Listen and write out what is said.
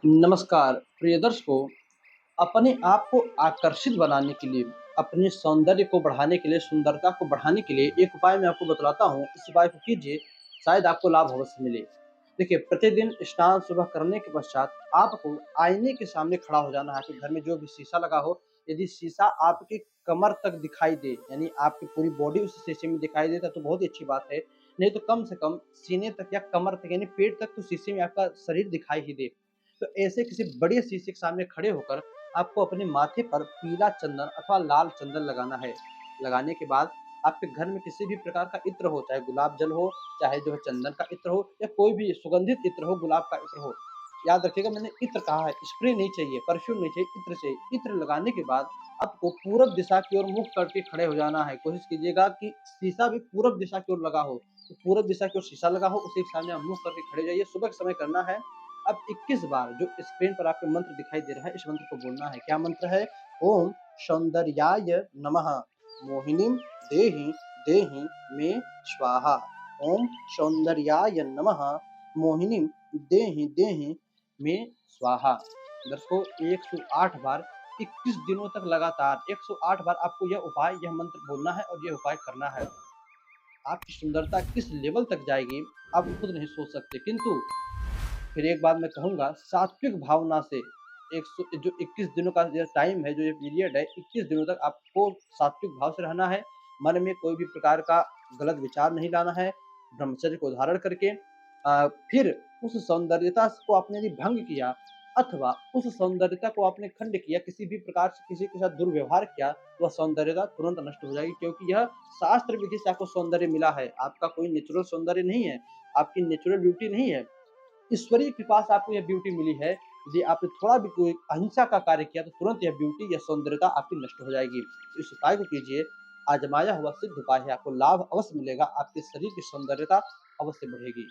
नमस्कार प्रिय दर्शकों, अपने आप को आकर्षित बनाने के लिए, अपने सौंदर्य को बढ़ाने के लिए, सुंदरता को बढ़ाने के लिए एक उपाय मैं आपको बतलाता हूँ, इस उपाय को कीजिए, शायद आपको लाभ अवश्य मिले। देखिए, प्रतिदिन स्नान सुबह करने के पश्चात आपको आईने के सामने खड़ा हो जाना है, आपके घर में जो भी शीशा लगा हो, यदि शीशा आपकी कमर तक दिखाई दे, यानी आपकी पूरी बॉडी उस शीशे में दिखाई देता तो बहुत ही अच्छी बात है, नहीं तो कम से कम सीने तक या कमर तक यानी पेट तक तो शीशे में आपका शरीर दिखाई ही दे। तो ऐसे किसी बड़े शीशे के सामने खड़े होकर आपको अपने माथे पर पीला चंदन अथवा लाल चंदन लगाना है। लगाने के बाद आपके घर में किसी भी प्रकार का इत्र हो, चाहे गुलाब जल हो, चाहे जो है चंदन का इत्र हो या कोई भी सुगंधित इत्र हो, गुलाब का इत्र हो। याद रखिएगा मैंने इत्र कहा है, स्प्रे नहीं चाहिए, परफ्यूम नहीं चाहिए, इत्र चाहिए। इत्र लगाने के बाद आपको पूरब दिशा की ओर मुख करके खड़े हो जाना है। कोशिश कीजिएगा कि शीशा भी पूरब दिशा की ओर लगा हो। तो पूरब दिशा की ओर शीशा लगा हो, उसी के सामने आप मुँह करके खड़े हो जाइए। सुबह के समय करना है। अब 21 बार जो स्क्रीन पर आपको मंत्र दिखाई दे रहा है, इस मंत्र को बोलना है। क्या मंत्र है? ओम सौंदर्याय नमः मोहिनीं देहि देहि मे स्वाहा। ओम सौंदर्याय नमः मोहिनीं देहि देहि मे स्वाहा। दर्शकों, 108 बार 21 दिनों तक लगातार 108 बार आपको यह मंत्र बोलना है और यह उपाय करना है। आपकी सुंदरता किस लेवल तक जाएगी, आप खुद नहीं सोच सकते। किंतु फिर एक बात मैं कहूँगा, सात्विक भावना से एक सौ जो 21 दिनों का जो टाइम है, जो ये पीरियड है, 21 दिनों तक आपको सात्विक भाव से रहना है। मन में कोई भी प्रकार का गलत विचार नहीं लाना है। ब्रह्मचर्य को धारण करके फिर उस सौंदर्यता को आपने यदि भंग किया अथवा उस सौंदर्यता को आपने खंड किया, किसी भी प्रकार से किसी के साथ दुर्व्यवहार किया, तो वह सौंदर्यता तुरंत नष्ट हो जाएगी, क्योंकि यह शास्त्र विधि से आपको सौंदर्य मिला है। आपका कोई नेचुरल सौंदर्य नहीं है, आपकी नेचुरल ब्यूटी नहीं है। ईश्वरीय कृपा से आपको यह ब्यूटी मिली है। यदि आपने थोड़ा भी कोई अहिंसा का कार्य किया तो तुरंत यह ब्यूटी, यह सौंदर्यता आपकी नष्ट हो जाएगी। तो इस उपाय को कीजिए, आजमाया हुआ सिद्ध उपाय है, आपको लाभ अवश्य मिलेगा, आपके शरीर की सौंदर्यता अवश्य बढ़ेगी।